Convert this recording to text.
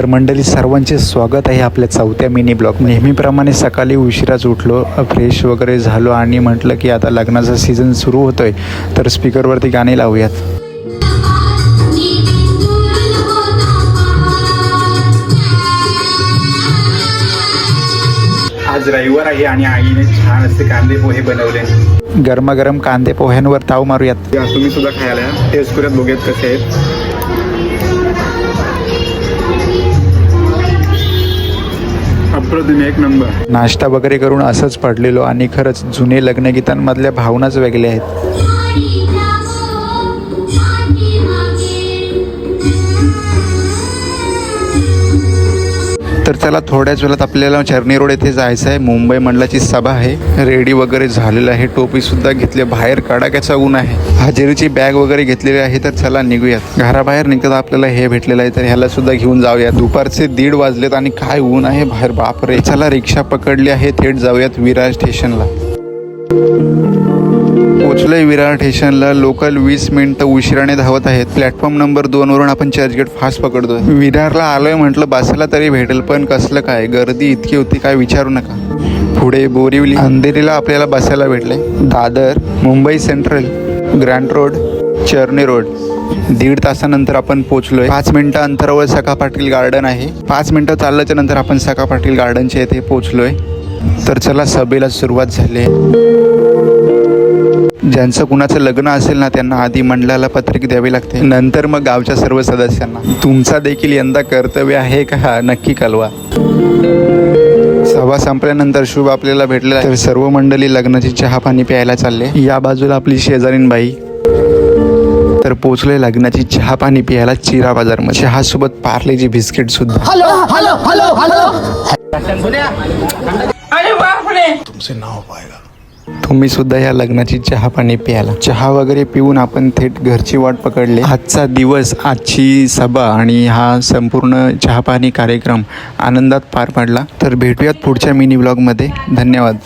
तर मंडळी सर्वांचे स्वागत आहे आपल्या चौथ्या मिनी ब्लॉग. नेहमीप्रमाणे सकाळी उशिराच उठलो, फ्रेश वगैरे झालो आणि म्हटलं की आता लग्नाचा सीझन सुरू होतोय तर स्पीकरवरती गाणी लावूयात. आज रविवार आहे आणि आईने छान असे कांदे पोहे बनवले. गरमागरम कांदे पोह्यांवर ताव मारूयात. तुम्ही सुद्धा खायला टेस्ट करूयात, बघूयात कसे आहेत. अप्रतिम, एक नंबर. नाश्ता वगैरे करून असंच पडलेलो आणि खरंच जुने लग्नगीतांमधल्या भावनाच वेगळ्या आहेत. तर चला थोड्याच वेळात आपल्याला चर्नी रोड येथे जायचं आहे. मुंबई मंडळाची सभा आहे. रेडी वगैरे झालेलं आहे. टोपी सुद्धा घेतली. बाहेर कडाक्याचा ऊन आहे. हजेरीची बॅग वगैरे घेतलेली आहे. तर चला निघूयात. घराबाहेर निघतात आपल्याला हे भेटलेलं आहे तर ह्याला सुद्धा घेऊन जाऊयात. दुपारचे 1:30 वाजलेत आणि काय ऊन आहे बाहेर, बापरे. चला रिक्षा पकडली आहे, थेट जाऊयात विरार स्टेशनला. पोचलोय विरार स्टेशनला. लोकल 20 मिनिटं उशिराने धावत आहेत. प्लॅटफॉर्म नंबर 2 वरून आपण चर्चगेट फास्ट पकडतोय. विरारला आलोय म्हटलं बसायला तरी भेटेल, पण कसलं काय गर्दी इतकी होती काय विचारू नका. पुढे बोरिवली, अंधेरीला आपल्याला बसायला भेटले. Dadar, Mumbai central, grand road, Charni road. 1.5 तासानंतर आपण पोचलोय. 5 मिनिटं अंतरावर सखा पाटील गार्डन आहे. 5 मिनिटं चालल्याच्या नंतर आपण सखा पाटील गार्डनच्या येथे पोचलोय. तर चला सभेला सुरुवात झाली. ज्यांचं कुणाचं लग्न असेल ना त्यांना आधी मंडळाला पत्रिका द्यावी लागते, नंतर मग गावच्या सर्व सदस्यांना. तुमचा देखील यंदा कर्तव्य आहे का नक्की कळवा. सभा संपल्यानंतर शुभ आपल्याला भेटले तर सर्व मंडळी लग्नाची चहा पाणी प्यायला चालले. या बाजूला आपली शेजारीन बाई. तर पोचलोय लग्नाची चहा पाणी प्यायला चिरा बाजार मध्ये. चहा सोबत पार्लेजी बिस्किट सुद्धा. तुमचे नाव पाहिलं. तुम्ही सुद्धा या लग्नाची चहा पाणी प्यायला. चहा वगैरे पिऊन आपण थेट घरची वाट पकडली. आजचा दिवस, आजची सभा आणि हा संपूर्ण चहा पाणी कार्यक्रम आनंदात पार पडला. तर भेटूयात पुढच्या मिनी ब्लॉगमध्ये. धन्यवाद.